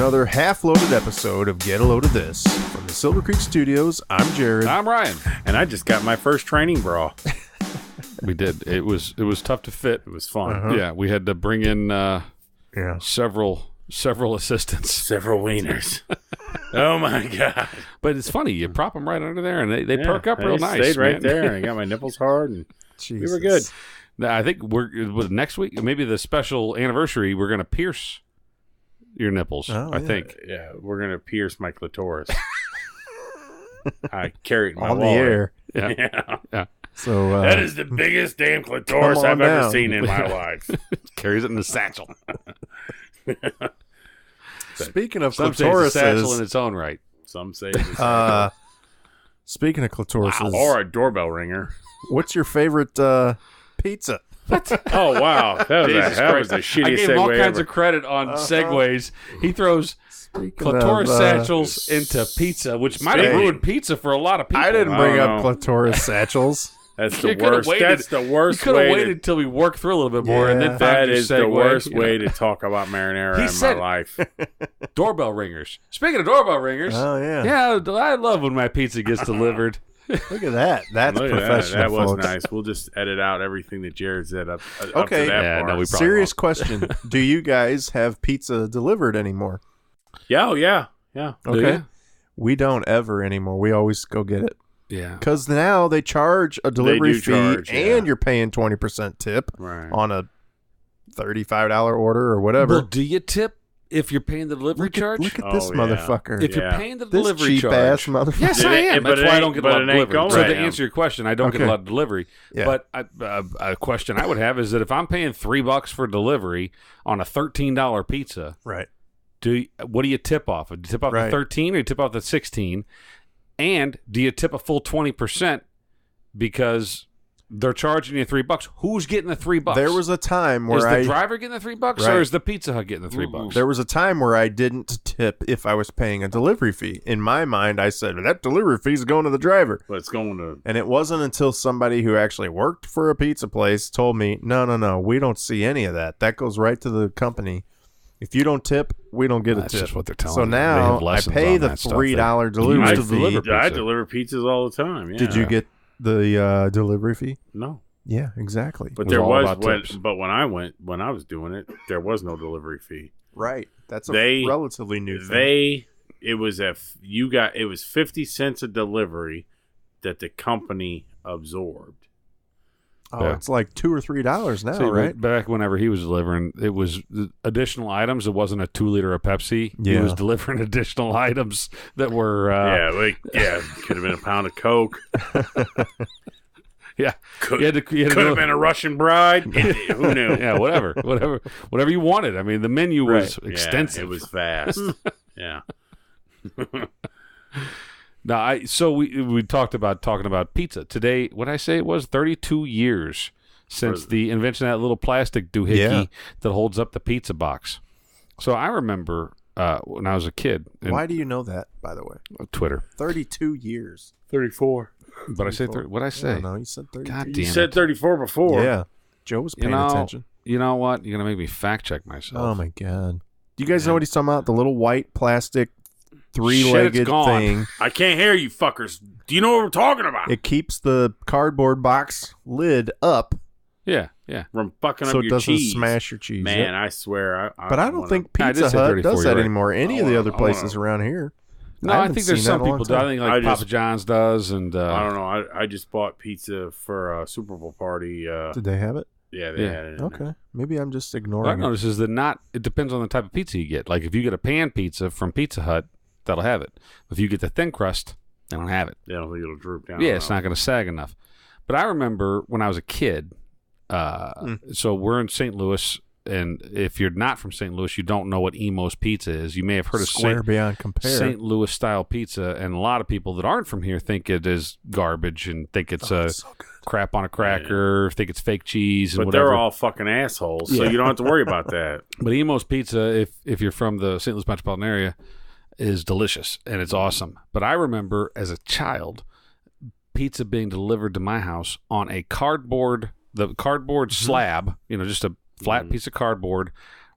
another half-loaded episode of Get a Load of This. From the Silver Creek Studios, I'm Jarod. I'm Ryan. And I just got my first training bra. We did. It was tough to fit. It was fun. Uh-huh. Yeah, we had to bring in several assistants. Several wieners. Oh, my God. But it's funny. You prop them right under there, and they perk up real nice. Stayed right man. there. I got my nipples hard, and we were good. Now, I think next week, maybe the special anniversary, we're going to pierce your nipples, I think. Yeah, we're going to pierce my clitoris. I carry it in my on wallet. the air. Yeah. So that is the biggest damn clitoris I've ever seen in my life. Carries it in the satchel. Speaking of Some say it's a satchel in clitorises, its own right. Some say it's speaking of clitorises, or a doorbell ringer. what's your favorite pizza? Oh, wow. That was the I shittiest gave him all segue kinds ever. of credit on segues. He throws clitoris satchels into pizza, which might have ruined pizza for a lot of people. I didn't bring don't up know. clitoris satchels. That's You the could've worst. waited. That's the worst You could have way. waited until we worked through a little bit more, and then Yeah. found That your is segue. the worst You know. way to talk about marinara in said- my life. Doorbell ringers. Speaking of doorbell ringers, Oh, yeah. yeah, I love when my pizza gets delivered. Look at that. That's Look at professional, that was folks. nice. We'll just edit out everything that Jared said up Okay. to that Yeah, part. no, we probably Serious question. Do you guys have pizza delivered anymore? Yeah, yeah. Do Okay. ya? We don't ever anymor. We always go get it. Yeah. Because now they charge a delivery do fee charge, yeah. and you're paying 20% tip Right. on a $35 order or whatever. Well, do you tip if you're paying the delivery charge? Look at this Oh, yeah. motherfucker. If you're Yeah. paying the This delivery cheap charge. ass motherfucker. Yes, I am. But That's it why I ain't- don't get a but lot of it ain't delivery. going So right to now. answer your question, I don't get Okay. a lot of delivery. Yeah. But a question I would have is that if I'm paying $3 for delivery on a $13 pizza, Right. what do you tip off? Do you tip off Right. the 13 or you tip off the 16? And do you tip a full 20% because they're charging you $3? Who's getting the $3? There was a time is where the driver getting the $3 Right. or is the Pizza Hut getting the $3? there was a time where I didn't tip if I was paying a delivery fee. In my mind, I said, that delivery fee is going to the driver. But it's going to. And it wasn't until somebody who actually worked for a pizza place told me, no, we don't see any of that. That goes right to the company. If you don't tip, we don't get That's a tip. just what they're telling So you. They now have I lessons pay on the that stuff. $3 delivery used I to fee. deliver I pizza. deliver pizzas all the time. Yeah. Did you get the delivery fee? No. Yeah, exactly. But was there all was about tips. when I was doing it, there was no delivery fee. Right. That's a They- relatively new thing. It was 50 cents a delivery that the company absorbed. Oh, Yeah. it's like $2 or $3 now, See, right? back whenever he was delivering, it was additional items. It wasn't a 2-liter of Pepsi. He Yeah. was delivering additional items that were Could have been a pound of Coke. yeah. Could, You had to could have been a Russian bride. Who knew? yeah, whatever you wanted. I mean, the menu was Yeah, extensive. it was fast. Yeah. No, so we talked about talking about pizza today. What I say it was 32 years since the invention of that little plastic doohickey Yeah. that holds up the pizza box. So I remember when I was a kid. Why do you know that, by the way? Twitter? 32 years. 34. But I say what I say? No, you said 32. God You damn said it! 34 before. Yeah. Joe was paying attention. You know what? You're gonna make me fact check myself. Oh, my God. Do you guys know what he's talking about? The little white plastic three-legged Shit, it's gone. thing. I can't hear you fuckers. Do you know what we're talking about? It keeps the cardboard box lid up Yeah. From fucking so up it your doesn't cheese. smash your cheese. Man, Yep. I swear. But I don't think I did Pizza say Hut 34, does you're that right. anymore. Any I of the wanna- other I wanna- places around here. No, I I haven't think there's seen some that in a long people do. I time. think like I Papa just- John's does, and I don't know. I just bought pizza for a Super Bowl party. Did they have it? Yeah, they Yeah. had it. Okay. Maybe I'm just What I ignoring it. noticed is that it depends on the type of pizza you get. Like if you get a pan pizza from Pizza Hut, that'll have it. If you get the thin crust, they don't have it. Yeah, I don't think it'll droop down. Yeah, it's not going to sag enough. But I remember when I was a kid, so we're in St. Louis, and if you're not from St. Louis, you don't know what Emo's Pizza is. You may have heard of Square beyond compare. St. Louis style pizza, and a lot of people that aren't from here think it is garbage and think it's so good. crap on a cracker, think it's fake cheese and But whatever. they're all fucking assholes, so Yeah. you don't have to worry about that. But Emo's Pizza, if you're from the St. Louis metropolitan area, is delicious and it's awesome. But I remember as a child, pizza being delivered to my house on a cardboard slab, just a flat piece of cardboard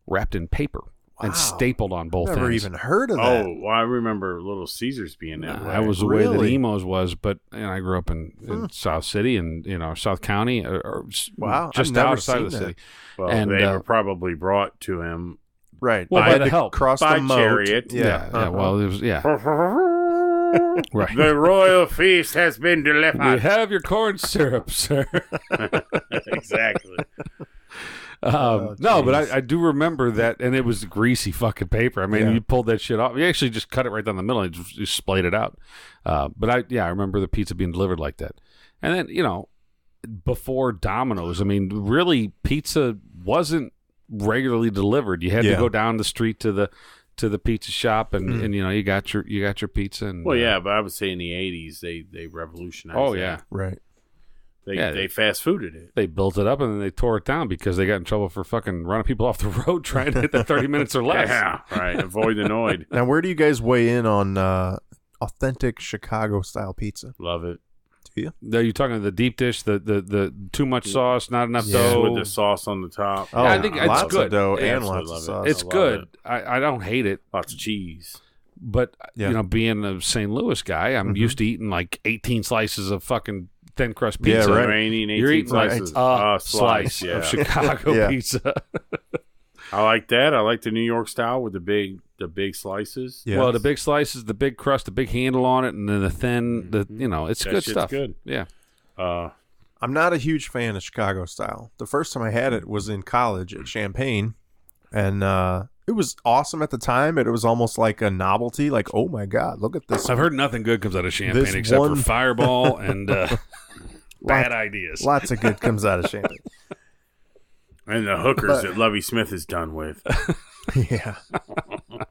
wrapped in paper. and stapled on both Never ends. even heard of that. Oh, well, I remember Little Caesars being that way. That was the way that Really? Emos was, but I grew up in South City and South County, or Wow, just I've never outside of the seen city. Well, and, they were probably brought to him Right. Well, They by had the to help. cross by the moat. chariot. Yeah. Yeah. Well, it was right. The royal feast has been We delivered. have your corn syrup, sir. Exactly. No, but I do remember that, and it was greasy fucking paper. I mean, you pulled that shit off. You actually just cut it right down the middle and just splayed it out. But I remember the pizza being delivered like that. And then, before Domino's, I mean, really, pizza wasn't regularly delivered. You had to go down the street to the pizza shop, and you got your pizza. And Well, yeah, but I would say in the 80s, they revolutionized oh that. yeah. Right. They fast fooded it. They built it up and then they tore it down because they got in trouble for fucking running people off the road trying to hit the 30 minutes or less. Yeah, right. Avoid the noid. Now, where do you guys weigh in on authentic Chicago-style pizza? Love it. Do you? Are you talking the deep dish, the too much sauce, not enough Yeah. dough? With the sauce on the top. Oh, I think it's lots good. of dough Yeah, and absolutely lots of love sauce. It's I love good. it. I don't hate it, Lots of cheese. but Yeah. being a St. Louis guy, I'm used to eating like 18 slices of fucking thin crust pizza. Yeah, right. You're eating 18 You're eating slices. a Slice, slice yeah. of Chicago Yeah. pizza. I like that. I like the New York style with the big slices. Yeah. Well, the big slices, the big crust, the big handle on it, and then the thin, it's That good shit's stuff. good. Yeah. I'm not a huge fan of Chicago style. The first time I had it was in college at Champaign, and it was awesome at the time. It was almost like a novelty. Like, oh my god, look at this! I've heard nothing good comes out of Champagne This except one- for Fireball and bad ideas. Lots of good comes out of Champaign. And the hookers that Lovey Smith is done with. Yeah,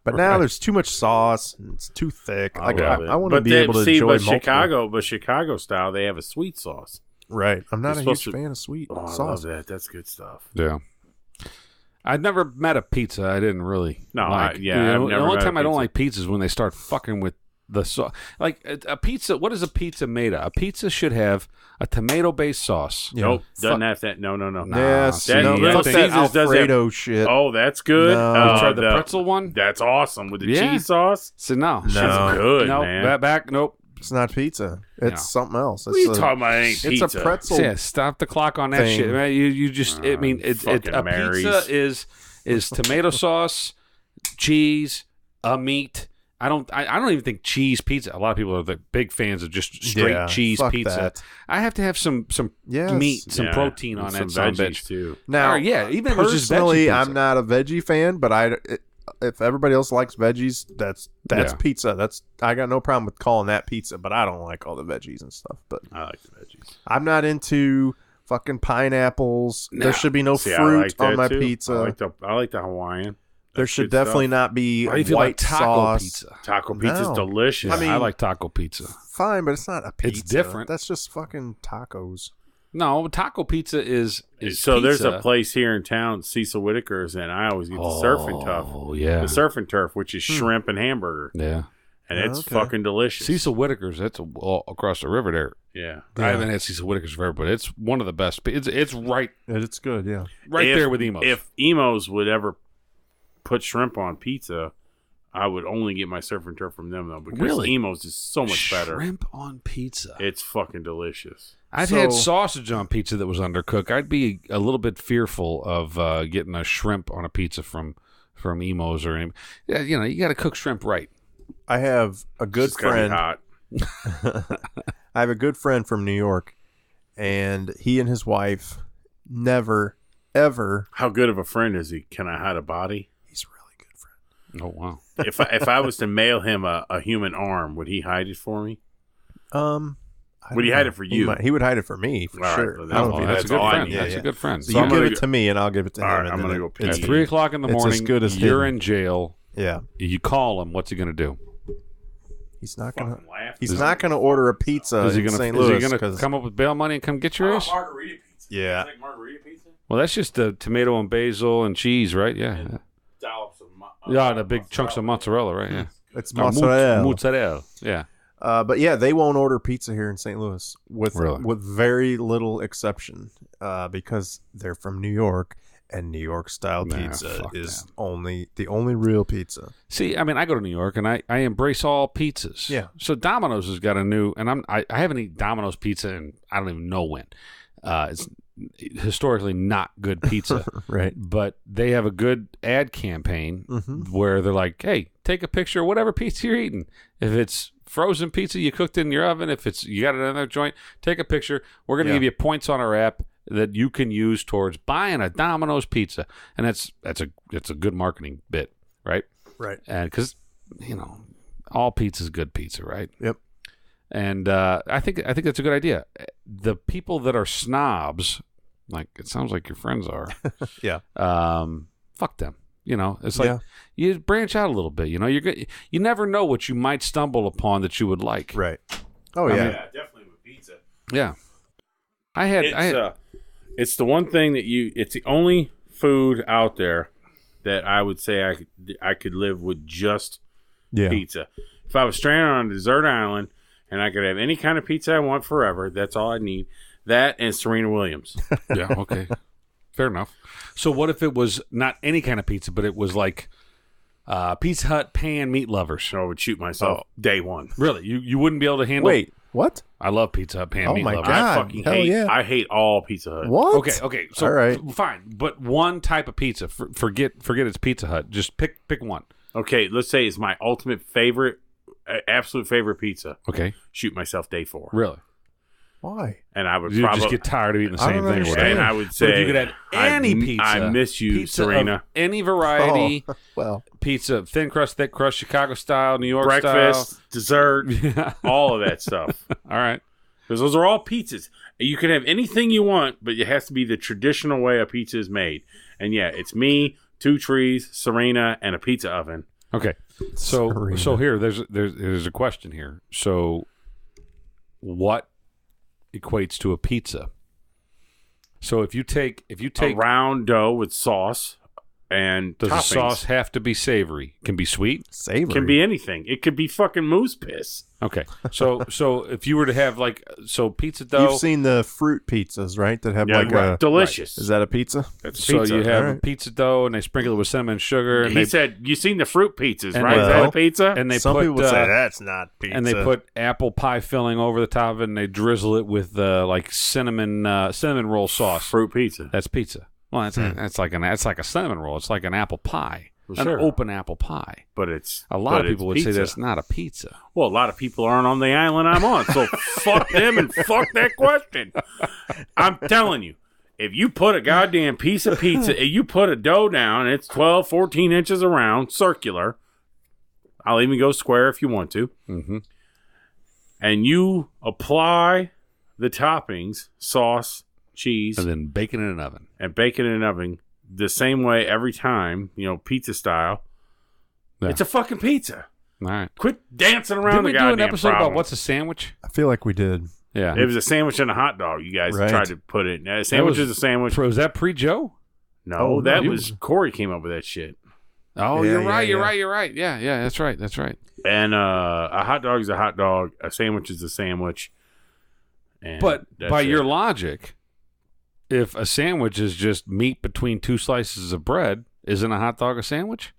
but now there's too much sauce and it's too thick. Like, love it. I want to But be they- able to see, enjoy but multiple. Chicago style, they have a sweet sauce. Right. I'm not You're a supposed huge to- fan of sweet Oh, I love sauce. that. That's good stuff. Yeah. I'd never met a pizza I didn't really No, like. I've the never only met a time I don't pizza. like pizza is when they start fucking with the sauce. Like a pizza, what is a pizza made of? A pizza should have a tomato-based sauce. Yeah. Nope, doesn't Fuck. have that. No. Yes, That- no, Little fuck that Caesars does that. Alfredo shit. Oh, that's good. No. You tried the pretzel one? That's awesome with the Yeah. cheese sauce. So no. It's No. good, Nope. man. Back. Nope. It's not pizza. It's No. something else. What are you talking about? It ain't It's pizza. a pretzel. Yeah, stop the clock on that thing. shit, man. You just. I mean, fucking a Marys. pizza is tomato sauce, cheese, a meat. I don't even think cheese pizza. A lot of people are the big fans of just straight Yeah, cheese fuck pizza. that. I have to have some Yes. meat, some Yeah, protein on and that some son of a veggies bitch. too. Now, Yeah, even if it was just personally, veggie I'm pizza. not a veggie fan, but if everybody else likes veggies, that's Yeah. pizza. I got no problem with calling that pizza, but I don't like all the veggies and stuff. But I like the veggies. I'm not into fucking pineapples. No. There should be no See, I fruit like on that my too. pizza. I like the Hawaiian. There That's should good definitely stuff. not be How do you feel white about taco sauce. pizza? Taco pizza's No. delicious. I mean- I like taco pizza. Fine, but it's not a pizza. It's different. That's just fucking tacos. No, taco pizza is so there's pizza. a place here in town, Cecil Whitaker's, and I always get the surf and turf. Oh yeah, The surf and turf, which is shrimp and hamburger, yeah. and it's Okay. fucking delicious. Cecil Whitaker's. That's all across the river there. Yeah. I haven't had Cecil Whitaker's forever, but it's one of the best. It's right It's good, yeah. there with Emos. If Emos would ever put shrimp on pizza, I would only get my surf and turf from them though, because Really? Emos is so much better. Shrimp on pizza. It's fucking delicious. I've had sausage on pizza that was undercooked. I'd be a little bit fearful of getting a shrimp on a pizza from Emos or any. Yeah, you got to cook shrimp right. I have a good It's gotta be friend. hot. I have a good friend from New York, and he and his wife never, ever. How good of a friend is he? Can I hide a body? He's a really good friend. Oh wow. If I was to mail him a human arm, would he hide it for me? I Would he don't hide know. it for you? He would hide it for me for All right, sure. well, I don't well, think that's a that's good all I friend. need. That's Yeah. a good friend. So So you I'm give gonna it to me, and I'll give it to him. All right, and I'm then gonna go pee. It's It's 3 o'clock in the it's as morning. good as You're hidden. in jail. Yeah, You call him. What's he going to do? he's not gonna. Fucking laugh. He's not gonna order a pizza Is he in going St. to Louis. 'cause- come up with bail money and come get your ass? Margarita pizza. Yeah. Like margarita pizza. Well, that's just the tomato and basil and cheese, right? Yeah. Dollops of Yeah, the big chunks of mozzarella, right? Yeah. It's No, mozzarella. mozzarella. Yeah. But yeah, they won't order pizza here in St. Louis with Really? very little exception, because they're from New York, and New York style Nah, pizza fuck is them. the only real pizza. See, I mean, I go to New York and I embrace all pizzas. Yeah. So Domino's has got a new, and I haven't eaten Domino's pizza in I don't even know when. It's historically not good pizza, Right. but they have a good ad campaign where they're like, "Hey, take a picture of whatever pizza you're eating. If it's frozen pizza you cooked in your oven, if it's you got it in another joint, take a picture. We're going to give you points on our app that you can use towards buying a Domino's pizza." And it's a good marketing bit, right? Right. And because all pizza is good pizza, right? Yep. And I think that's a good idea. The people that are snobs, like it sounds like your friends are, Yeah. fuck them. It's like you branch out a little bit. You never know what you might stumble upon that you would like. Right. Oh I yeah. mean, Yeah, definitely with pizza. Yeah. It's the one thing that it's the only food out there that I would say I could live with just pizza. If I was stranded on a desert island and I could have any kind of pizza I want forever, that's all I need. That and Serena Williams. Yeah. Okay. Fair enough. So what if it was not any kind of pizza, but it was like Pizza Hut pan meat lovers? So I would shoot myself day one. Really? You wouldn't be able to handle? Wait, what? I love Pizza Hut pan Oh meat my lovers. God. I fucking hell hate. yeah. I hate all Pizza Hut. What? Okay. So All right. fine, but one type of pizza. Forget it's Pizza Hut. Just pick one. Okay, let's say it's my ultimate favorite, absolute favorite pizza. Okay. Shoot myself day 4. Really? Why? And I would You probably just get tired of eating the I same don't thing. Or understand. and whatever. I would But say if you could have any pizza. I miss you, pizza Serena. of any variety. Oh, well, Pizza, thin crust, thick crust, Chicago style, New York Breakfast, dessert, style. all of that stuff. All right. Because those are all pizzas. You can have anything you want, but it has to be the traditional way a pizza is made. And yeah, it's me, 2 trees, Serena, and a pizza oven. Okay. So Serena. here there's a question here. So what equates to a pizza? So if you take A round dough with sauce and does toppings. the sauce have to be savory? Can be sweet? savory. Can be anything. It could be fucking moose piss. Okay. So if you were to have pizza dough, You've seen the fruit pizzas, right? That have Yeah, like right. a delicious. Is that a pizza? That's so pizza. you have All right. pizza dough and they sprinkle it with cinnamon and sugar and He said, "You seen the fruit pizzas, And right? Is that well, a pizza?" and they Some put people would say that's not pizza. and they put apple pie filling over the top of it and they drizzle it with like cinnamon roll sauce. fruit pizza. That's pizza. Well, that's like a cinnamon roll. It's like an apple pie, Well, an sure. open apple pie. But it's A lot of but people would it's say pizza. that's not a pizza. Well, a lot of people aren't on the island I'm on, so fuck them and fuck that question. I'm telling you, if you put a goddamn piece of pizza, if you put a dough down, and it's 12, 14 inches around, circular. I'll even go square if you want to. Mm-hmm. And you apply the toppings, sauce, cheese, And then bake it in an oven. and bake it in an oven the same way every time, pizza style. Yeah. It's a fucking pizza. All right. Quit dancing around Didn't we the do goddamn an episode problem. about what's a sandwich? I feel like we did. Yeah. It was a sandwich and a hot dog. You guys Right. tried to put it. A sandwich is a sandwich. Was that pre-Joe? No, Oh, that no. was Corey came up with that shit. Oh, Yeah, you're yeah, right. You're yeah. right. You're right. Yeah. That's right. And a hot dog is a hot dog. A sandwich is a sandwich. And But that's by it. your logic, if a sandwich is just meat between 2 slices of bread, isn't a hot dog a sandwich?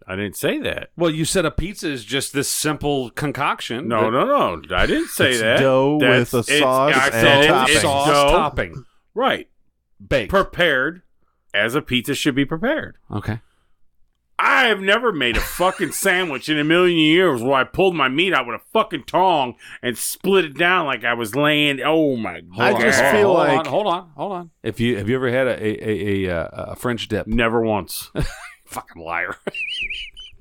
I didn't say that. Well, you said a pizza is just this simple concoction. No, no. I didn't say It's that. dough That's- with a it's- sauce I and said topping. it's sauce dough. topping, Right. baked. Prepared as a pizza should be prepared. Okay. I have never made a fucking sandwich in a million years where I pulled my meat out with a fucking tong and split it down like I was laying. Oh my god! I just feel like- hold on. Have you ever had a French dip? never once, Fucking liar.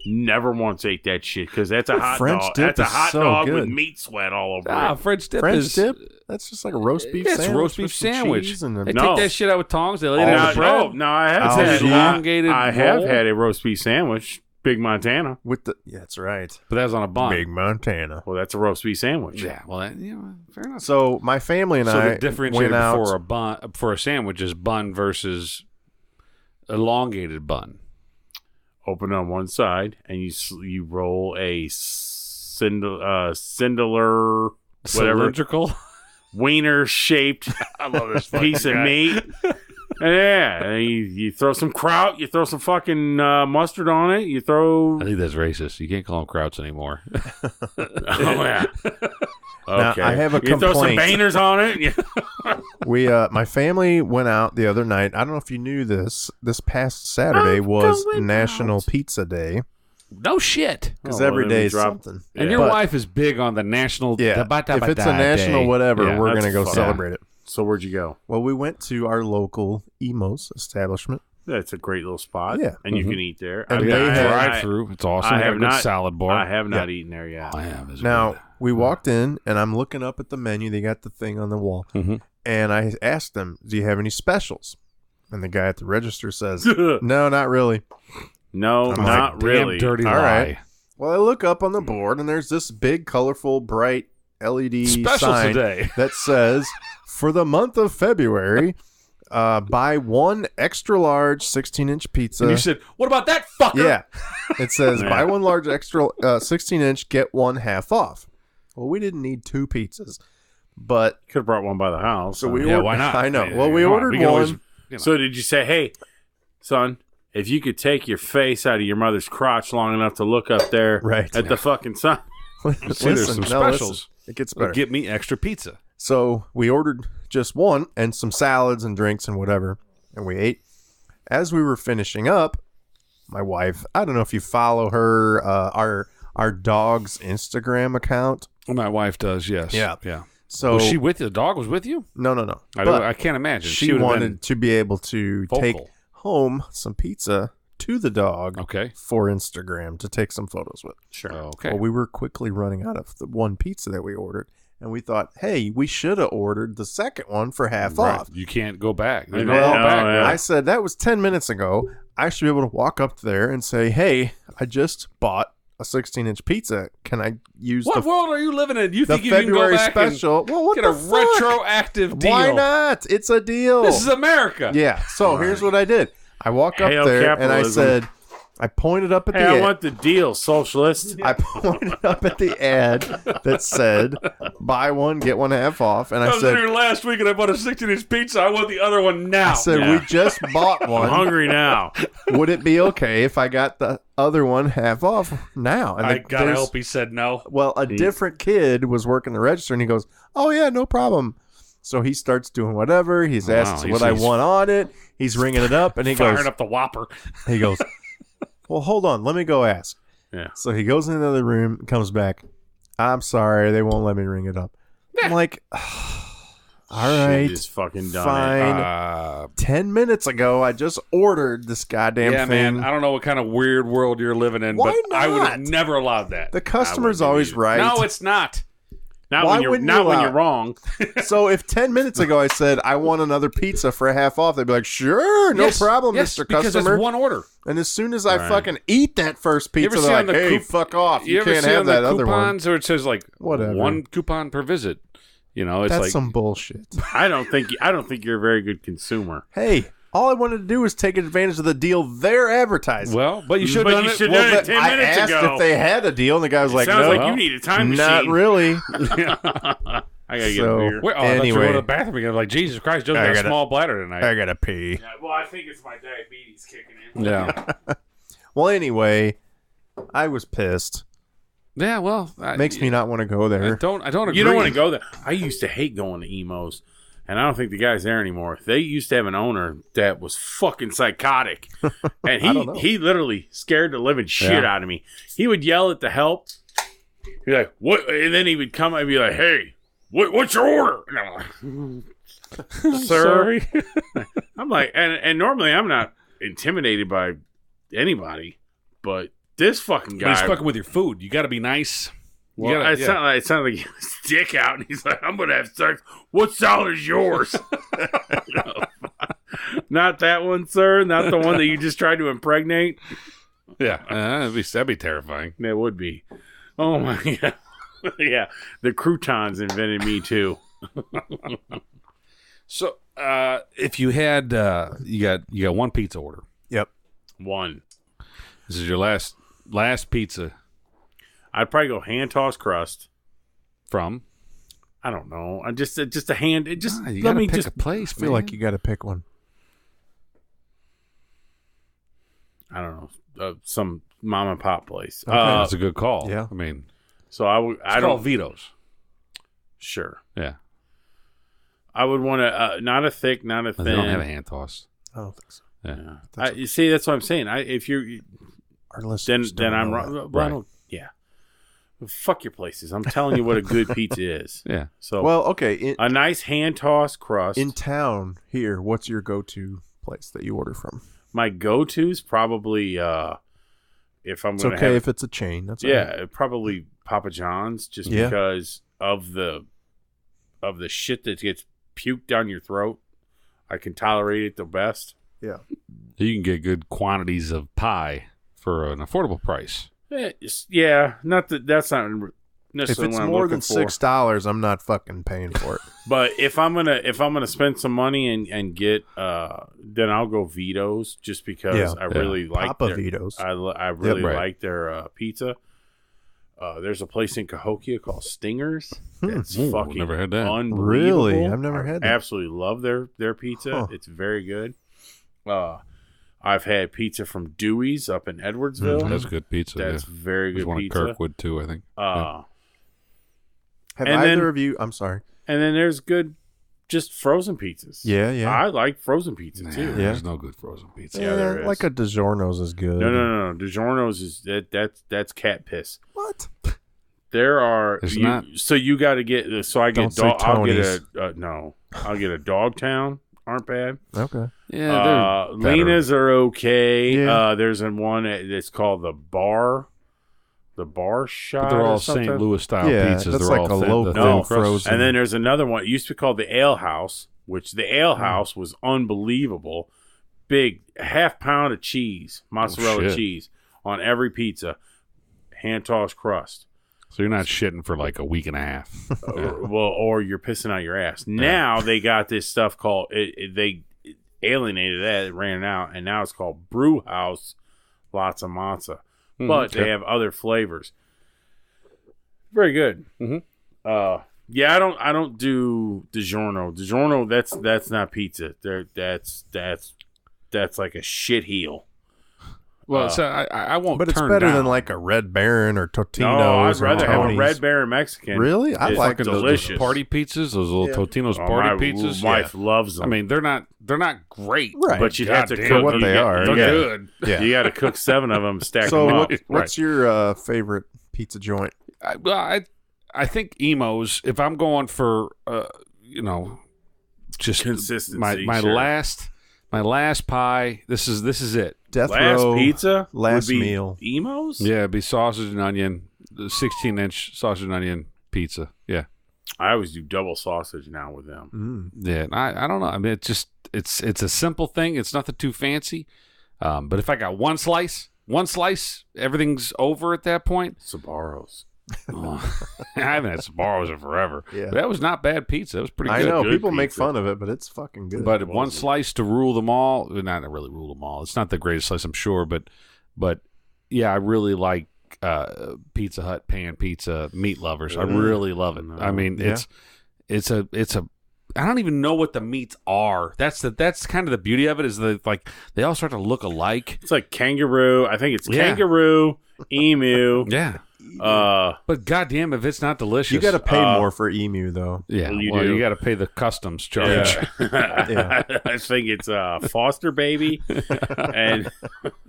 never once ate that shit because that's a hot French dog. dip That's a is hot so dog good. with meat sweat all over Ah, it. French dip French is dip? That's just like a roast beef Yeah, sandwich. it's a roast beef with some sandwich. cheese and They a- No. take that shit out with tongs. They lay it Oh, in Now, the bread. no, I have Oh, had yeah. elongated I have roll. had a roast beef sandwich, Big Montana. with the that's right. But that was on a bun. Big Montana. Well, that's a roast beef sandwich. Yeah. Well, fair enough. So my family and So I the differentiator went out. for a bun for a sandwich is bun versus elongated bun. Open on one side, and you roll a Cindeler, whatever, Cylindrical. wiener shaped I love this piece of meat. And you throw some kraut, you throw some fucking mustard on it, you throw. I think that's racist. You can't call them krauts anymore. Oh yeah. Now, Okay. I have a You throw some complaint. banners on it. Yeah. We, my family went out the other night. I don't know if you knew this. This past Saturday was going National out. Pizza Day. No shit. Because Oh, well, every then day we is dropped- something. And Yeah. your But- wife is big on the national. Yeah. If it's a national day. whatever, Yeah, we're that's going to go fun. celebrate it. So where'd you go? Well, we went to our local Emos establishment. That's a great little spot. Yeah. and you Mhm. can eat there. And I mean, they I- had- drive-through. It's awesome. I They have have a good not- salad bar. I have not eaten there yet. I have. It's Now, good. we walked in, and I'm looking up at the menu. They got the thing on the wall. Mhm. And I asked them, do you have any specials? And the guy at the register says, no, not really. No, I'm not Damn really. dirty All lie. right. Well, I look up on the board, and there's this big, colorful, bright LED Special sign today. that says, for the month of February, buy one extra large 16-inch pizza. And you said, "What about that fucker?" Yeah. It says, Yeah. buy one large extra 16-inch, get one half off. Well, we didn't need two pizzas, but Could have brought one by the house. so we Yeah, ordered. why not? I know. Yeah, Well, we come on, ordered we can one. always- You know. So did you say, "Hey, son, if you could take your face out of your mother's crotch long enough to look up there Right. at the fucking sign?" See, there's some specials. It gets better. Get me extra pizza. So we ordered just one and some salads and drinks and whatever, and we ate. As we were finishing up, my wife, I don't know if you follow her, our dog's Instagram account. My wife does. Yes. Yeah. Yeah. So Was she with you? The dog was with you? no. I But can't imagine. she would've wanted been to be able to take vocal. home some pizza to the dog Okay. for Instagram to take some photos with. Sure. Okay. Well, we were quickly running out of the one pizza that we ordered, and we thought, hey, we should have ordered the second one for half Right. off. You can't go back. There's no Well, going back. yeah. I said that was 10 minutes ago. I should be able to walk up there and say, hey, I just bought a 16-inch pizza. Can I use What the world are you living in? You the think you can go February back special? Well, what and the get a fuck? retroactive deal? Why not? It's a deal. This is America. Yeah. So here's what I did. I walk up Hail there and I capitalism. said, I pointed up at Hey, the I ad. want the deal, socialist. I pointed up at the ad that said, buy one, get one half off. And I I was in said, here last week and I bought a 16-inch pizza. I want the other one now. I said, Yeah. we just bought I'm one. hungry now. Would it be okay if I got the other one half off now? And I gotta there's- hope he said no. Well, a different kid was working the register, and he goes, "Oh yeah, no problem." So he starts doing whatever. He's Wow, asked he's- what I he's want on it. He's ringing it up, and he Firing goes, up the Whopper. "He goes, well, hold on, let me go ask." Yeah. So he goes into the other room, and comes back. I'm sorry, they won't let me ring it up. I'm like, all Shit right, is fucking done. fine. 10 minutes ago, I just ordered this goddamn Yeah, thing. man. I don't know what kind of weird world you're living in, Why but I would have not? never allowed that. The customer's I wouldn't always either. right. No, it's not. Not Why when you're wouldn't not you when allow you're it? wrong. So if 10 minutes ago I said I want another pizza for half off, they'd be like, sure, no Yes, problem, yes, Mr. because Customer. it's one order. And as soon as I Right. fucking eat that first pizza, ever they're see like, on the hey, coup- fuck off. You ever can't see have on the that other one. coupons where it says like Whatever. one coupon per visit? You know, it's That's like some bullshit. I don't think you're a very good consumer. Hey, all I wanted to do was take advantage of the deal they're advertising. well, but you should But have you done it. should Well, done it 10 I minutes asked ago. if they had a deal, and the guy was like, Sounds no, like you need a time machine. not really. I gotta get So- a beer. wait, oh, I thought you were Anyway. going to the bathroom again. Like, Jesus Christ, Joe's I got a gotta- small bladder tonight. I gotta pee. Yeah, well, I think it's my diabetes kicking in. Yeah. Well, anyway, I was pissed. Yeah, well. Makes me not want to go I there. don't agree. You don't want to go there. I used to hate going to emos, and I don't think the guy's there anymore. They used to have an owner that was fucking psychotic, and I don't know. he literally scared the living shit Yeah. out of me. He would yell at the help, be like, "What?" And then he would come and be like, "Hey, what's your order?" And I'm like, "Sir." Sorry. I'm like, and normally I'm not intimidated by anybody, but this fucking But he's guy. fucking with your food. You got to be nice. You Well, gotta- it sounded like he had his dick out, and he's like, "I'm gonna have sex. What salad is yours?" Not that one, sir. Not the one that you just tried to impregnate. Yeah, that'd be terrifying. That would be. Oh my god. Yeah, the croutons invented me too. So, if you had you got one pizza order. Yep. One. This is your last pizza. I'd probably go hand-tossed crust. From? I don't know. I just a hand. It just You let gotta me pick just. a place. I feel like you got to pick one. I don't know. Some mom and pop place. That's a good call. Yeah. I mean, So I would. I it's called don't. Vito's. Sure. Yeah. I would want to. Not a thick, not a thin. They don't have a hand toss. I don't think so. Yeah. You see, that's what I'm saying. If you Our listeners then don't I'm know wrong. that. Well, I don't- yeah. Fuck your places. I'm telling you what a good pizza is. Yeah. So Well, okay. a nice hand tossed crust. In town here, what's your go-to place that you order from? My go-to's probably if I'm It's going to okay have if it's a chain. That's all yeah, right. probably Papa John's just Yeah. because of the shit that gets puked down your throat. I can tolerate it the best. Yeah. You can get good quantities of pie for an affordable price. Yeah, not that that's not If necessarily it's what I'm more looking than for. $6, I'm not fucking paying for it. But if I'm gonna spend some money and get then I'll go Vito's just because Yeah. I really like Papa their, Vito's. I really right. like their pizza. There's a place in Cahokia called Stingers. That's Ooh, fucking never had that. unbelievable. Really? I've never had that. Absolutely love their pizza. Huh. It's very good. I've had pizza from Dewey's up in Edwardsville. That's good pizza. That's yeah. very There's good one pizza. in Kirkwood too, I think. Have and either then- of you? I'm sorry. And then there's good just frozen pizzas. Yeah. I like frozen pizza Nah, too. There's no good frozen pizza. Yeah, there is. Like a DiGiorno's is good. No. DiGiorno's is that's cat piss. What? There are It's not. so you got to get so I get Don't say dog. I'll get Tony's. I'll get a Dogtown. Aren't bad. Okay. Yeah, they're better. Lena's are okay. Yeah. There's one that's called the bar shot. But they're all or something. St. Louis style Yeah, pizzas. that's They're like all a low the thin thin crust. frozen. And then there's another one. It used to be called the Ale House, which the Ale House was unbelievable. Big half-pound of cheese, mozzarella shit. cheese on every pizza, hand-tossed crust. So you're not shitting for like a week and a half. Or you're pissing out your ass. Now they got this stuff called they alienated that, it ran out, and now it's called Brew House. Lots of matzah, but they have other flavors. Very good. Mm-hmm. Yeah, I don't do DiGiorno. DiGiorno, that's not pizza. That's like a shit heel. Well, so I won't. But it's turn better down. than like a Red Baron or Totino's. No, I'd or rather have a Tony's. Red Baron Mexican. Really? I It's like fucking those delicious. party pizzas. Those little Yeah. Totino's Oh, party my pizzas. wife loves them. I mean, they're not great, Right. but you'd have to goddamn, cook what they are, They're yeah. good. Yeah. You got to cook 7 of them, stack So them up. what's your favorite pizza joint? I think Emo's. If I'm going for just Consistency, my sure. last pie. This is it. Death Last Row pizza, last would be meal. Emos. Yeah, it'd be sausage and onion, 16-inch sausage and onion pizza. Yeah, I always do double sausage now with them. yeah. I don't know. I mean, it's a simple thing. It's nothing too fancy. But if I got one slice, everything's over at that point. Sabaros. Oh, I haven't had Sbarro's in forever. Yeah. But that was not bad pizza. It was pretty I good. know Good people make pizza. fun of it, but it's fucking good. But one slice to rule them all, not really rule them all. It's not the greatest slice, I'm sure, but yeah, I really like Pizza Hut pan pizza meat lovers. I really love it. I mean, Yeah. it's a I don't even know what the meats are. That's kind of the beauty of it is that like they all start to look alike. It's like kangaroo. I think it's Yeah. kangaroo, emu. Yeah. Uh, But goddamn, if it's not delicious, you got to pay more for emu though. Yeah, Well, you well, do. you got to pay the customs charge. yeah. I think it's foster baby, and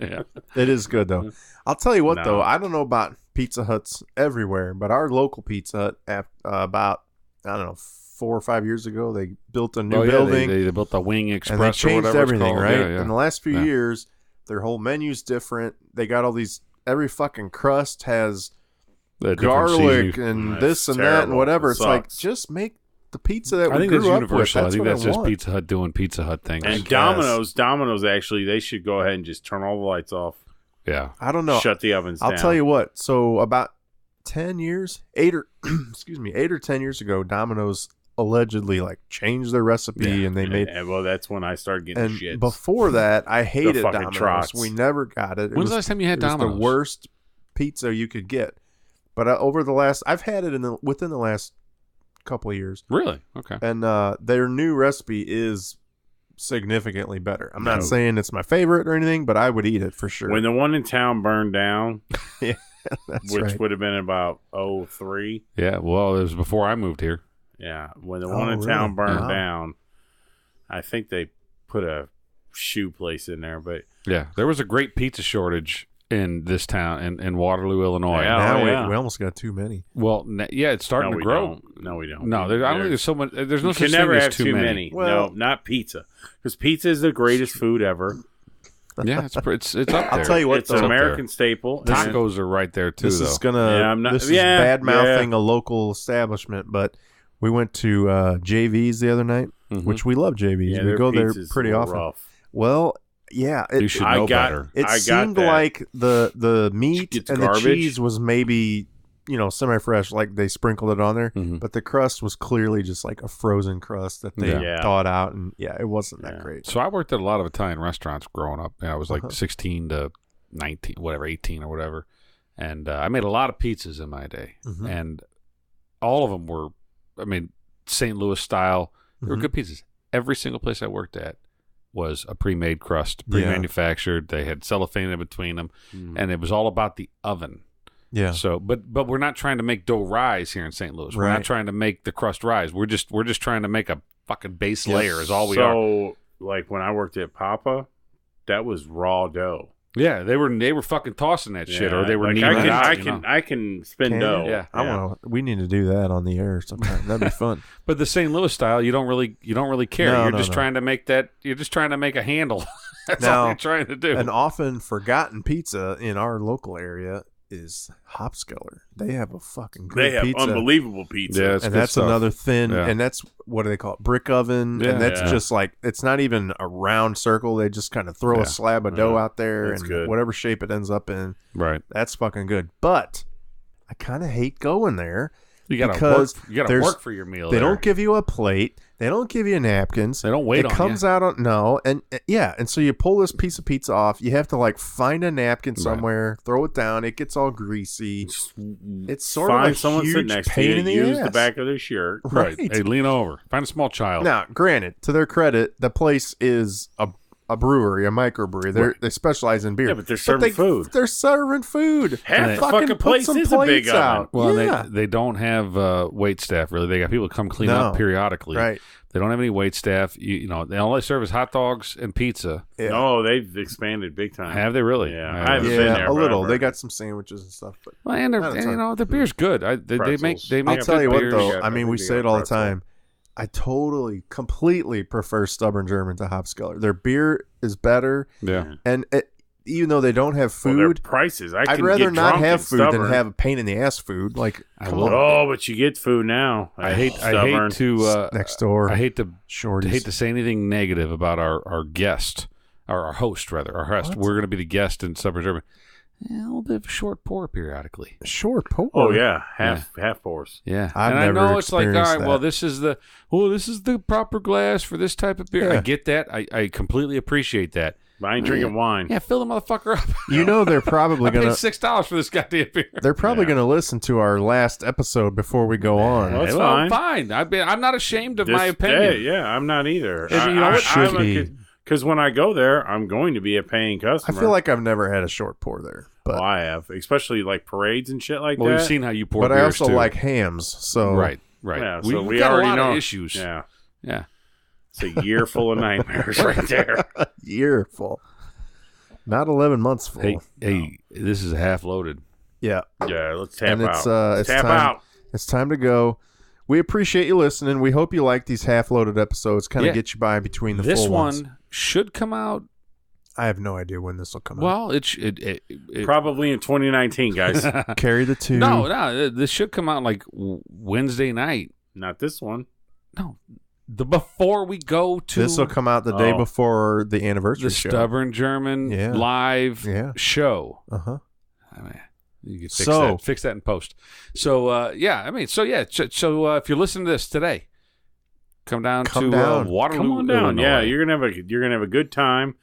It is good though. I'll tell you what No. though, I don't know about Pizza Huts everywhere, but our local Pizza Hut, about I don't know 4 or 5 years ago, they built a new Oh, yeah, building they built the Wing and they Express or changed whatever everything, it's called. right? Yeah, yeah. In the last few Yeah. years, their whole menu's different. They got all these. Every fucking crust has The different garlic seasoning. and That's this and that and terrible. whatever. It It's like sucks. just make the pizza that I we think that's grew up with. universal. I That's think what that's just want. Pizza Hut doing Pizza Hut things. and guess. Domino's actually they should go ahead and just turn all the lights off, Yeah. I don't know. shut the ovens I'll down. tell you what. So about 10 years, 8 or 10 years ago, Domino's allegedly like changed their recipe and they made. And, well, that's when I started getting And shit. before that, I hated fucking Domino's. trots. We never got it. It When's was, the last time you had it was Domino's? the worst pizza you could get. But I've had it within the last couple of years, Really? Okay. and their new recipe is significantly better. I'm not saying it's my favorite or anything, but I would eat it for sure. When the one in town burned down, yeah, that's which right. would have been about 03. Yeah. Well, it was before I moved here. Yeah, when the one in town burned down, I think they put a shoe place in there, but Yeah, there was a great pizza shortage in this town in Waterloo, Illinois. Yeah. Now Oh, yeah. we almost got too many. Well, it's starting no, to we grow. don't. No, we don't. No, I don't think there's so much. There's no You such can never thing have as too many. Well- no, not pizza, because pizza is the greatest food ever. Yeah, it's up there. I'll tell you what, It's though, an up there. American staple. and Tacos are right there too, this though. is gonna. Yeah, I'm not- this is yeah, bad mouthing a local establishment, but we went to JV's the other night, Mhm. which we love JV's. Yeah, we their go there pizza's pretty a little often. rough. Well, yeah, You should I know got- better. it I got seemed that. like the meat It's and garbage. the cheese was maybe semi-fresh, like they sprinkled it on there, Mhm. but the crust was clearly just like a frozen crust that they Yeah. thawed out, and it wasn't that Yeah. great. So I worked at a lot of Italian restaurants growing up. I was like Uh-huh. 16 to 19, whatever, 18 or whatever. And I made a lot of pizzas in my day. Mhm. And all of them were, St. Louis style. They were Mhm. good pizzas. Every single place I worked at was a pre-made crust, Yeah. pre-manufactured. They had cellophane in between them. Mm. And it was all about the oven. Yeah, So, but we're not trying to make dough rise here in St. Louis. We're not Right. trying to make the crust rise. We're just trying to make a fucking base layer. Is all we are. So, like when I worked at Papa, that was raw dough. Yeah, they were fucking tossing that shit, or they were like kneading I it out. can, I can spin Can dough. you? Yeah. We need to do that on the air sometime. That'd be fun. But the St. Louis style, you don't really care. No, you're no, just no. trying to make that. You're just trying to make a handle. That's Now, all you're trying to do. An often forgotten pizza in our local area is Hopskeller. They have a fucking great They have pizza. unbelievable pizza. Yeah, it's and good that's stuff. another thin, Yeah. and that's what do they call it? Brick oven, Yeah. and that's Yeah. just like it's not even a round circle. They just kind of throw Yeah. a slab of dough out there, That's and good. whatever shape it ends up in, Right. that's fucking good. But I kind of hate going there. You got to Because work. You got to there's- work for your meal. They there. don't give you a plate. They don't give you napkins. They don't wait It on comes out on no, and and so you pull this piece of pizza off. You have to like find a napkin somewhere, throw it down. It gets all greasy. It's sort Find of a someone huge sitting next to pain you. in the Use ass. the back of their shirt. you. right. Hey, lean over. Find a small child. Now, granted, to their credit, the place is a brewery, a microbrewery. They specialize in beer. Yeah, but they're serving food. They're serving food. Half the Fucking fucking put place some is a big plates oven. out. Well, yeah. they don't have wait staff really. They got people come clean No. up periodically. Right. They don't have any wait staff. You know, they only serve is hot dogs and pizza. Yeah. No, they've expanded big time. Have they really? Yeah, I I haven't been Yeah, there, a little. but They got some sandwiches and stuff, but Well, and, Not a ton. the beer's good. They make Pretzels. they make I'll tell good you what, beers. though. Yeah, I mean, I we think say they it got all the pretzel. time. I completely prefer Stubborn German to Hopskeller. Their beer is better, Yeah. and even though they don't have Well, their food, prices. I'd rather not have food than have a pain in the ass food. Like, I come will- on, Oh, but you get food now. I hate Stubborn. to next door, I hate to shorties. say anything negative about our guest, or our host rather. Our host. What? We're going to be the guest in Stubborn German. Yeah, a little bit of a short pour periodically. Short pour. Oh yeah, half pours. Yeah, I've and I never know it's like, all right, experienced well, that. this is the proper glass for this type of beer. Yeah. I get that. I completely appreciate that. But I ain't drinking wine. Yeah, fill the motherfucker up. You know they're probably I paid gonna $6 for this goddamn beer. they're probably Yeah. gonna listen to our last episode before we go on. Well, that's Well, fine. I'm not ashamed of Just- my opinion. hey, yeah, I'm not either. And you know what? Should be. Because when I go there, I'm going to be a paying I customer. feel like I've never had a short pour there, but I have, especially like parades and shit like Well, that. we've seen how you pour but I beers also too. like hams. So right. Yeah, we so we got already a lot know of issues. Yeah, Yeah. it's a year full of nightmares right there. a year full, not 11 months full. Hey, this is half loaded. Yeah, Yeah, let's tap and it's out. it's Tap time. out. It's time to go. We appreciate you listening. We hope you like these half-loaded episodes. Kind of Yeah. get you by between the This full one ones. should come out. I have no idea when this will come out. Well, it Probably in 2019, guys. Carry the two. no, this should come out like Wednesday night. Not this one. No, before we go to This will come out the day Oh. before the anniversary the show. Stubborn German Yeah. live Yeah. show. Uh-huh. I mean, you can fix So- that. Fix that in post. So so if you're listening to this today, come down Come to down. Waterloo, Come on down. Illinois. Yeah, you're gonna have a good time.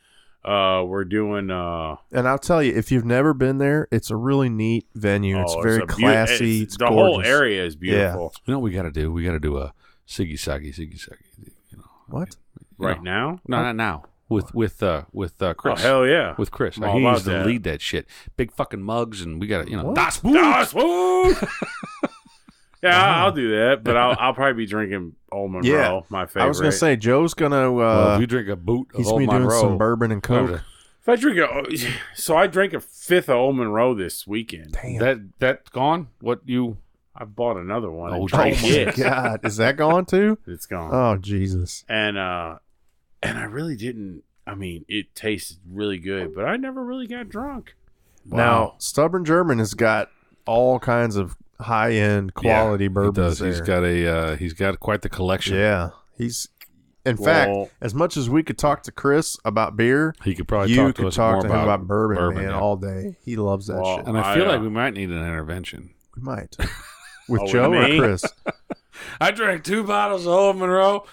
We're doing. And I'll tell you, if you've never been there, it's a really neat venue. It's very classy. It's the gorgeous. whole area is beautiful. You know what we got to do? We got to do a Siggy Saggy. You know What? Right now? No, not now. With Chris. Oh, hell yeah. With Chris. I'm all He about needs to that. lead that shit. Big fucking mugs, and we got to, What? Das Boot. Das Boot! Yeah, I'll do that, but I'll probably be drinking Old Monroe, Yeah. my favorite. I was gonna say Joe's gonna. Well, if we drink a boot of he's Old gonna be doing Monroe, some bourbon and coke. If I drink I drank a fifth of Old Monroe this weekend. Damn. That's gone? What you... I bought another one. Oh, and Oh drank my it. God, is that gone too? It's gone. Oh Jesus. And I really didn't. I mean, it tasted really good, but I never really got drunk. Now, Stubborn German has got all kinds of high-end quality bourbons. He does. He's got quite the collection. Yeah, in fact, as much as we could talk to Chris about beer, He could probably you talk to could us talk more to him about bourbon, man, yeah. all day. He loves that Well, shit. And I feel like we might need an intervention. We might. With Oh, Joe with or me? Chris? I drank 2 bottles of Old Monroe.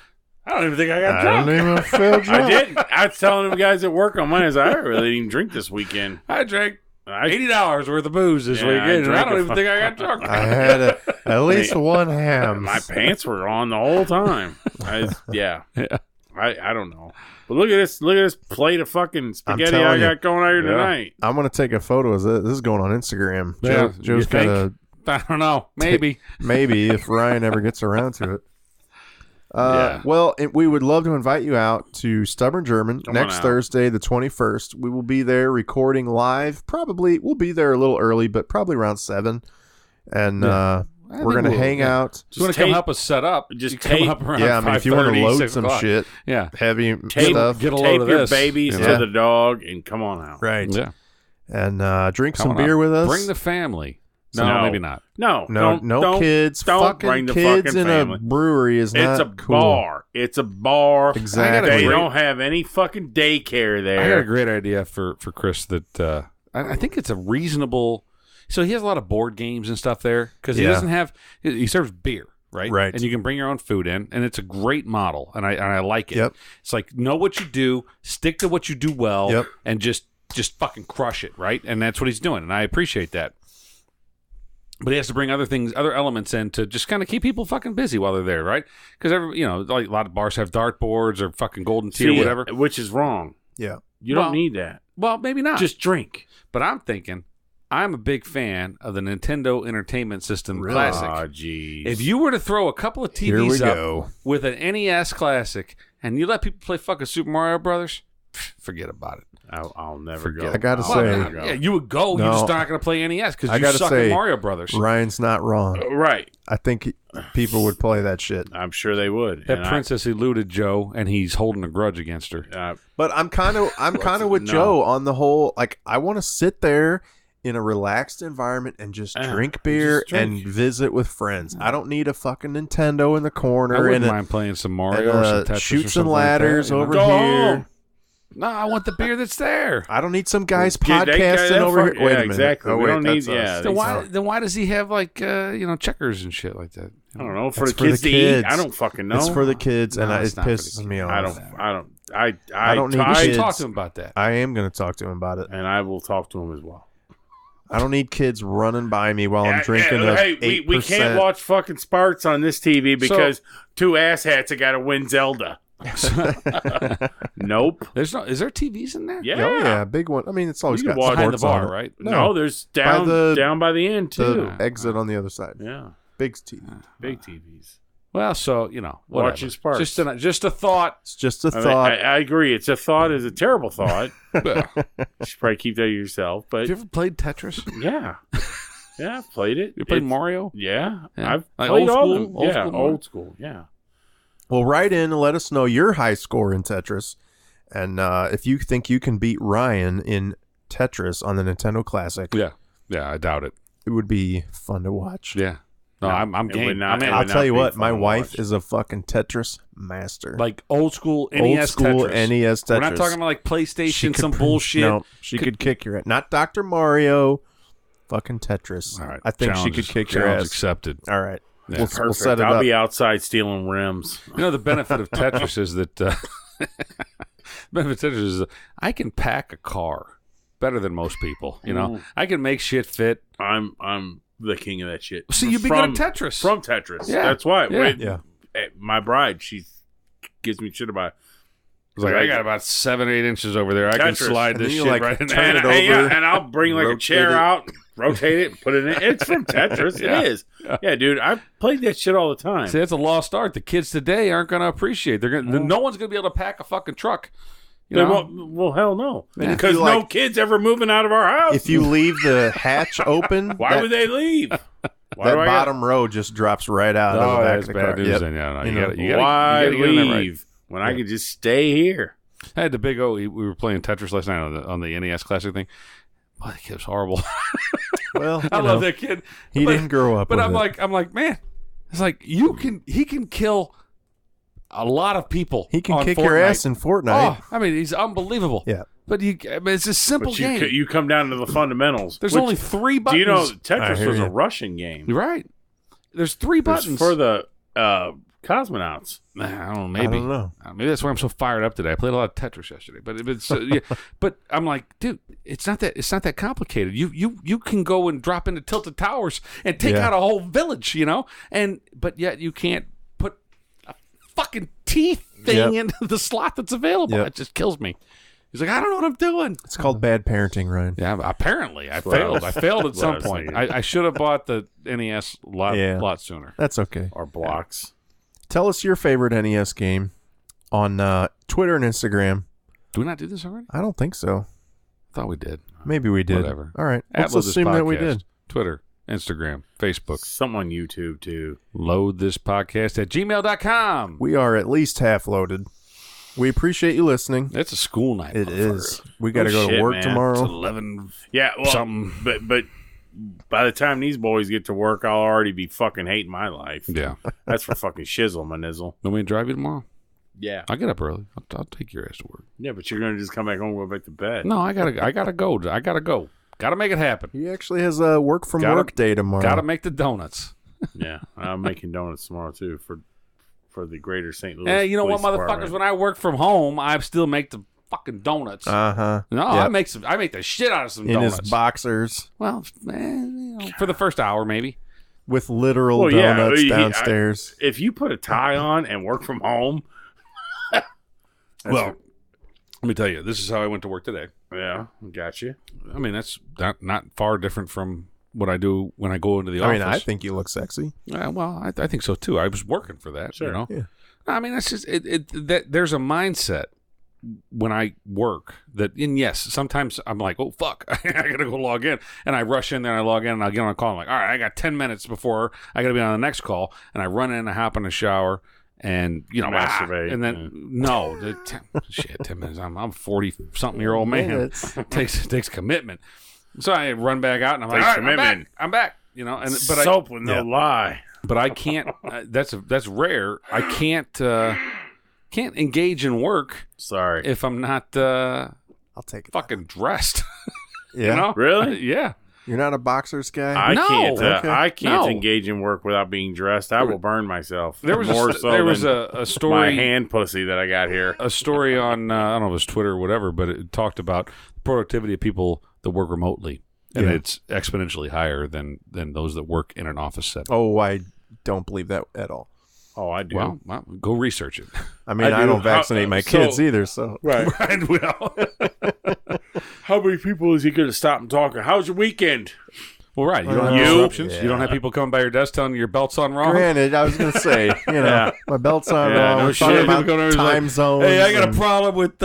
I don't even think I got I drunk. don't even feel drunk. I didn't. I was telling them guys at work on Monday, I really didn't even drink this weekend. I drank $80 worth of booze this Yeah, I weekend, and I drank don't a even think I got drunk. I had at least one ham. My pants were on the whole time. Yeah. I don't know. But look at this plate of fucking spaghetti I telling you. got going out here tonight. I'm gonna take a photo of this. This is going on Instagram. Yeah, Joe's you think? gonna I don't know. Maybe. maybe if Ryan ever gets around to it. Yeah. Well, we would love to invite you out to Stubborn German Come on next out. Thursday, the 21st. We will be there recording live. Probably we'll be there a little early, but probably around 7. And I we're think gonna hang out. If you want to come help us set up, just you come tape- up around Yeah, I mean, if you want to 5:30, load 6 some o'clock. shit, Yeah. heavy Tape, stuff, get a load tape of your this, babies you know? to the dog and come on out. right? Yeah. And drink Come some on beer up. with us. Bring the family. No, No. maybe not. No, no kids. Don't fucking bring the kids fucking in family. a brewery is not It's a cool. bar. It's a bar. Exactly. They great- don't have any fucking daycare I got a there. great idea for Chris that I think it's a reasonable. So he has a lot of board games and stuff there because he Yeah. doesn't have. He serves beer, right? Right. And you can bring your own food in, and it's a great model, and I like it. Yep. It's like know what you do, stick to what you do well, Yep. and just fucking crush it, right? And that's what he's doing, and I appreciate that. But he has to bring other things, other elements in to just kind of keep people fucking busy while they're there, right? Because like a lot of bars have dartboards or fucking golden tea or whatever. Which is wrong. Yeah. You Well, don't need that. Well, maybe not. Just drink. But I'm thinking, I'm a big fan of the Nintendo Entertainment System Really? Classic. Ah, jeez. If you were to throw a couple of Here we TVs up go. with an NES Classic and you let people play fucking Super Mario Brothers, forget about it. I'll never Forget go. I gotta I'll say- never go. Yeah, you would go. No. You're just not going to play NES because I you gotta suck say, at Mario Brothers. Ryan's not wrong. Right. I think people would play that shit. I'm sure they would. That And princess eluded Joe, and he's holding a grudge against her. But I'm kind of with No. Joe on the whole. Like, I want to sit there in a relaxed environment and just drink beer just drink. and visit with friends. I don't need a fucking Nintendo in the corner I wouldn't and mind playing some and, Mario or some Tetris or shoots something and like that, ladders you know? over Go here. home. No, I want the beer that's there. I don't need some guys Yeah, they- podcasting they'll over fuck- here. Wait yeah, a minute. exactly. Oh, We wait, don't need- that's yeah, us. they- Then why does he have like checkers and shit like that? I don't know. For It's the for the kids to kids. eat, I don't fucking know. It's for the kids, and No, it it's not for the pisses kids. me off. I don't need We should kids. talk to him about that. I am going to talk to him about it. and I will talk to him as well. I don't need kids running by me while I'm Yeah, drinking yeah, a hey, 8%. we can't watch fucking Sparks on this TV because two asshats have got to win Zelda. Nope. Is there TVs in there? Yeah. Oh, yeah, big one. I mean, it's always You got can watch Behind the sports on bar, it. right? No, there's down by the end too. The exit on the other side. Yeah, Big TV. big TVs. Well, so whatever. Watching Sparks. Just a thought. It's just a I mean, thought. I agree. It's a thought. Is a terrible thought. Well, You should probably keep that to yourself. But have you ever played Tetris? yeah, yeah, I've played it. You played It's- Mario? Yeah, Yeah. I've Like played old all school? of them. Old Yeah, school Mario? old school. Yeah. Well, write in and let us know your high score in Tetris. And if you think you can beat Ryan in Tetris on the Nintendo Classic, Yeah. Yeah, I doubt it. it would be fun to watch. Yeah. No, No, I'm it would game. not- I'm in. it I'll would tell you be what, fun my to wife watch. is a fucking Tetris master. Like old school NES old school Tetris. NES Tetris. We're not talking about like PlayStation, She could some pr- bullshit. No, she could kick your ass. Not Dr. Mario, fucking Tetris. All right. I think she could kick your challenge ass. accepted. All right. Yeah. We'll Perfect. set it I'll up. be outside stealing rims. The benefit of Tetris is that benefit of Tetris is I can pack a car better than most people. You know, I can make shit fit. I'm the king of that shit. So you'd be good at Tetris. From Tetris. Yeah. That's why. Yeah. My bride, she gives me shit about It's like, I got about 7 or 8 inches over there. I can Tetris. slide And this then you, shit like, right in turn there. it over. and I'll bring like a chair rotate it. out, rotate it, put it in. It's from Tetris. Yeah. It is. Yeah, dude. I played that shit all the time. See, that's a lost art. The kids today aren't going to appreciate. They're going. No one's going to be able to pack a fucking truck. You They know? won't- well, hell no. And if Because you, no like- kids ever moving out of our house. If you leave the hatch open, Why would they leave? Why that do I bottom row just drops right out of the Oh, back that's of the bad car. news. Yep. Then, yeah, no, You you know, gotta, Why you gotta get in there leave right. when I could just stay here? I had the big O. We were playing Tetris last night on the NES Classic thing. Boy, that kid was horrible. Well, I love that kid. He didn't grow up. But with I'm like, man, it's like he can kill a lot of people. he can on kick Fortnite. your ass in Fortnite. Oh, I mean, he's unbelievable. Yeah. But it's a simple But game. you come down to the fundamentals. There's which- only 3 Do buttons. you know I Tetris hear was you. a Russian game? You're right. There's 3 It's buttons for the cosmonauts. Nah, I don't know. I Maybe. don't know. Maybe that's why I'm so fired up today. I played a lot of Tetris yesterday, but it's yeah. But I'm like, dude, it's not that complicated. You can go and drop into Tilted Towers and take Yeah. out a whole village, you know, but yet you can't put a fucking teeth thing into the slot that's available. Yep. It just kills me. He's like, I don't know what I'm doing. It's called bad parenting, Ryan. Yeah, apparently I what I failed. was- I failed at what I some was point. thinking. I should have bought the NES a lot sooner. That's okay. Or blocks. Tell us your favorite NES game on Twitter and Instagram. Do we not do this already? I don't think so. I thought we did. Maybe we did. Whatever. All right. At Let's Load This assume that we Podcast. did. Twitter, Instagram, Facebook. Some on YouTube, too. Load this podcast at gmail.com. We are at least half loaded. We appreciate you listening. It's a school night. It motherfucker. is. We got to go to shit, work man. It's tomorrow. 11. Yeah, well, Something. But by the time these boys get to work, I'll already be fucking hating my life. Yeah. That's for fucking shizzle, my nizzle. Want me to drive you tomorrow? Yeah. I'll get up early. I'll take your ass to work. Yeah, but you're going to just come back home and go back to bed. No, I gotta go. I gotta go. Gotta make it happen. He actually has a work from Gotta- work day tomorrow. Gotta make the donuts. Yeah, I'm making donuts tomorrow, too, for the greater St. Louis Hey, you know what, Police motherfuckers? Department. When I work from home, I still make the fucking donuts. Uh-huh. No, Yep. I make the shit out of some In donuts. his boxers Well, man, for the first hour, maybe. with literal Well, yeah, donuts he- downstairs. If you put a tie on and work from home, Well, let me tell you, this is how I went to work today. yeah, got you. I mean, that's not far different from what I do when I go into the I office. mean, I think you look sexy. Well, I think so too. I was working for that. Sure. You know? Yeah. I mean, that's just that there's a mindset when I work that, and yes, sometimes I'm like, oh fuck, I gotta go log in, and I rush in there and I log in and I'll get on a call. I'm like, all right, I got 10 minutes before I gotta be on the next call, and I run in, I hop in the shower, and Masturbate, and then no, 10 minutes. I'm 40-something-year-old man. Minutes. takes commitment. So I run back out and I'm like, Takes all right, commitment. I'm back. You know, but Soap with no Yeah. lie. but I can't. That's rare. I can't engage in work Sorry. if I'm not I'll take it. fucking dressed. Yeah. You know? Really? Yeah. You're not a boxers guy? I No. can't. Okay. I can't No. engage in work without being dressed. I will burn myself. There was more so there was than a my story hand pussy that I got here. a story on I don't know if it was Twitter or whatever, but it talked about the productivity of people that work remotely, and Yeah. it's exponentially higher than those that work in an office setting. Oh, I don't believe that at all. Oh, I do. Well, go research it. I mean, I I do. don't vaccinate my So- kids either, so. Right. Right. Well, How many people is he going to stop and talk? How's your weekend? well, right. You don't have You? disruptions. Yeah. You don't have people coming by your desk telling you your belt's on wrong. Granted, I was going to say, Yeah. my belt's on Yeah, wrong. no We're talking shit. about People going over there time like, zones. Hey, I got a and- problem with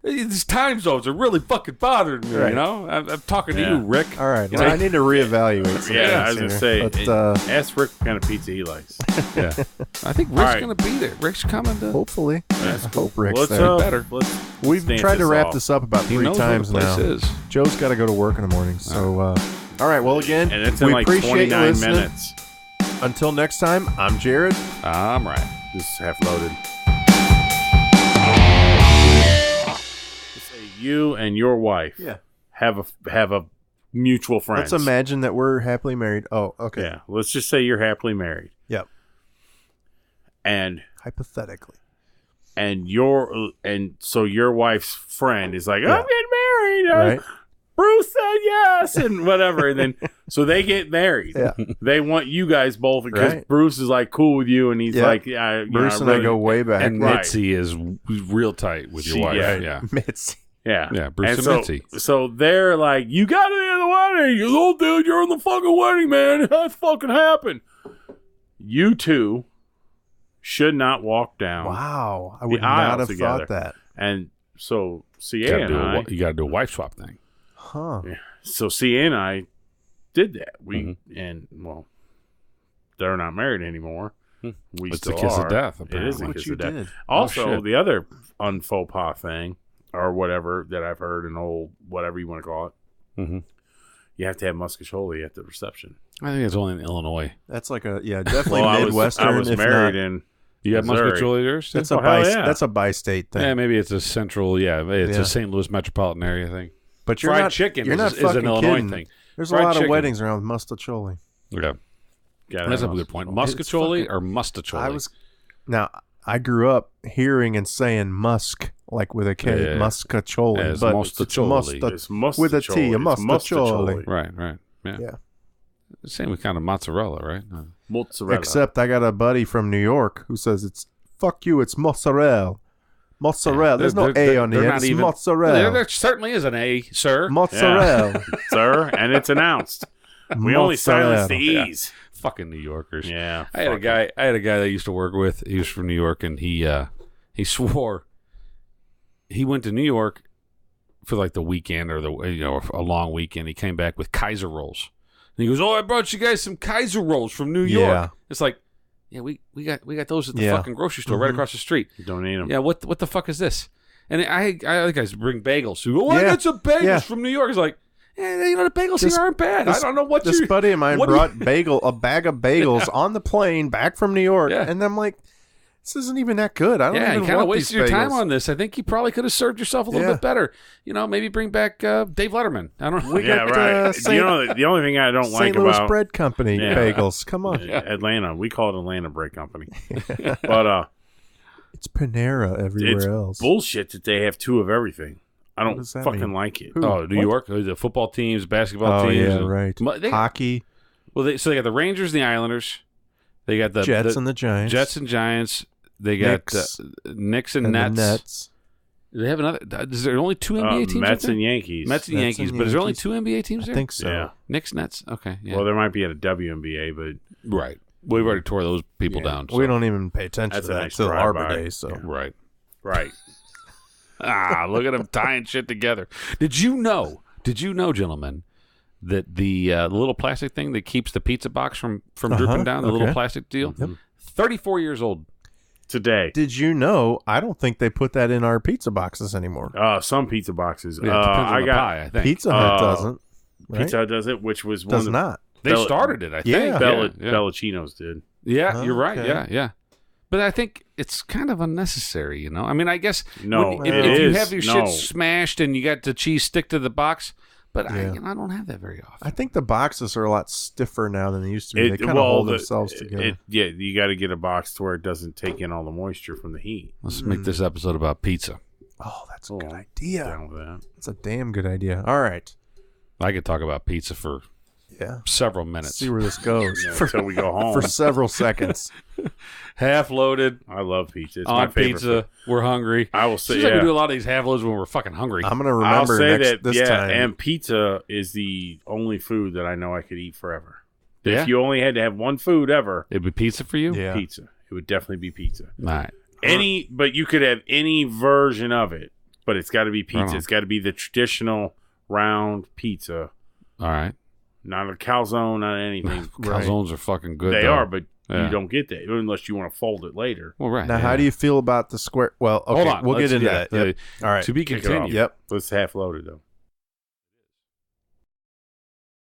these time zones are really fucking bothering me. Right. You know, I'm talking to Yeah. you, Rick. All right, You well, know? I need to reevaluate some Yeah, I things was going here. to say, But, ask Rick what kind of pizza he likes. Yeah, I think Rick's right. gonna be there. Rick's coming to. hopefully. I hope Rick's Let's, there. better. Let's We've stand tried to wrap off. this up about He 3 knows times where the now. place is. Joe's got to go to work in the morning. So, all right, well, again, And it's in we like appreciate you 29 listening. minutes. Until next time, I'm Jarod. I'm right. This is half loaded. Say you and your wife Yeah. have a mutual friend. Let's imagine that we're happily married. Oh, okay. Yeah, let's just say you're happily married. Yep. And Hypothetically. and so your wife's friend is like, Yeah. I'm getting married. Right. Bruce said yes, and whatever. And then so they get married. Yeah. They want you guys both because Right. Bruce is like cool with you, and he's Yeah. like, yeah, you Bruce know, and I really- go way back. And Right. Mitzi is real tight with your She- wife. yeah. Yeah. Mitzi. yeah, Bruce and so, Mitzi. So they're like, you got to be in the wedding. You little dude, you're in the fucking wedding, man. That fucking happened. You two should not walk down. Wow. I would aisle not have together. thought that. And so You CA and I, got to do a wife swap thing. Huh. so CA and I did that. We Mm-hmm. and well, they're not married anymore. We It's still the kiss are. of death, It is apparently. the What kiss you of death. did. Also, shit. the other unfaux pas thing, or whatever that I've heard, an old whatever you want to call it, Mm-hmm. you have to have muscatoli at the reception. I think it's only in Illinois. That's like definitely Well, Midwestern. I was if married not, in. You have Missouri. muscatoli yours? too? that's Oh, hell yeah. that's a bi-state thing. Yeah, maybe it's a central. Yeah, it's Yeah. a St. Louis metropolitan area thing. But you're Fried not chicken You're not is an fucking Illinois kidding. thing. There's Fried a lot chicken. of weddings around mustacholi. Yeah, Gotta that's a have good point. muscatoli. Muscatoli or mustacholi? I grew up hearing and saying musk like with a K, Yeah. muscacholi, As but mustacholi. It's mustacholi. with a T, a It's mustacholi. Right. Yeah. Yeah. Same with kind of mozzarella, right? Mozzarella. Except I got a buddy from New York who says it's fuck you, it's mozzarella. Mozzarella. There's no A on the end. It's mozzarella. There certainly is an A, sir. Mozzarella. sir, and it's announced. We only silence the Mozzarella. E's. Fucking New Yorkers. Yeah. I had a guy that I used to work with. He was from New York, and he swore he went to New York for like the weekend or a long weekend. He came back with Kaiser rolls, and he goes, "Oh, I brought you guys some Kaiser rolls from New York." Yeah. It's like, yeah, we got those at the Yeah. fucking grocery store right across the street. Don't need them. Yeah, what the fuck is this? And I other guys bring bagels. So, oh, I Yeah. got some bagels Yeah. from New York. It's like, the bagels This- here aren't bad. I don't know what This you. buddy of mine what do you- brought a bag of bagels on the plane back from New York, Yeah. and I'm like, this isn't even that good. I don't Yeah, you even kind of want wasted these your time bagels. on this. I think you probably could have served yourself a little Yeah. bit better. Maybe bring back Dave Letterman. I don't know. We Yeah, got, right. Saint- The only thing I don't like St. Louis about Bread Company Yeah. bagels. Come on, Atlanta, we call it Atlanta Bread Company. But it's Panera everywhere it's else. bullshit that they have two of everything. I What don't does that fucking mean? like it. Who? Oh, New What? York, the football teams, basketball Oh teams. yeah, and- right. They- Hockey, so they got the Rangers and the Islanders. They got the Jets and the Giants. Jets and Giants. They got Knicks. Knicks and and Nets. the Nets. They have another. Is there only two NBA teams? Mets up there? and Yankees. Mets and Mets Yankees. and But is there only Yankees. two NBA teams I there? think so. Yeah. Knicks, Nets. Okay. Yeah. Well, there might be at a WNBA, but right. We've already tore those people Yeah. down. We so- don't even pay attention That's to a that nice until Arbor drive-by. Day. So Right. right. Look at them tying shit together. Did you know, gentlemen, that the little plastic thing that keeps the pizza box from drooping down, the little okay. plastic deal, 34 years old. Today. did you know? I don't think they put that in our pizza boxes anymore. Some pizza boxes. Yeah, it depends on I the got pie, I think. Pizza Hut uh, doesn't. Right? Pizza Hut does it, which was one does of not. They Bella- started it, I think. Yeah. Yeah. Bellacinos did. Yeah, you're right. Okay. Yeah. But I think it's kind of unnecessary, I mean, I guess No, if it you is. have your No. shit smashed and you got the cheese stick to the box, but Yeah. I don't have that very often. I think the boxes are a lot stiffer now than they used to be. They kind of well, hold the- themselves together. Yeah, you got to get a box to where it doesn't take in all the moisture from the heat. Let's make this episode about pizza. Oh, that's a Oh, good idea. Down with that. That's a damn good idea. All right. I could talk about pizza for Yeah. several minutes. See where this goes. Yeah, for, until we go home. for several seconds. Half loaded I love pizza. It's my on favorite pizza. food. We're hungry. I will say, Seems like we yeah. do a lot of these half loads when we're fucking hungry. I'm gonna I'll remember say next that, this yeah, time. and pizza is the only food that I know I could eat forever. Yeah? If you only had to have one food ever, It'd be pizza for you? Yeah. pizza. It would definitely be pizza. All right. But you could have any version of it, but it's got to be Right on. pizza. It's got to be the traditional round pizza, All right. not a calzone, not anything. Right. Calzones are fucking good. They though. are, but Yeah. you don't get that unless you want to fold it later. Well, right. Now, how do you feel about the square? Well, okay, Hold on. we'll Let's- get into yeah, that. Yep. All right. To be Kick it off. continued. Yep. It's half loaded though.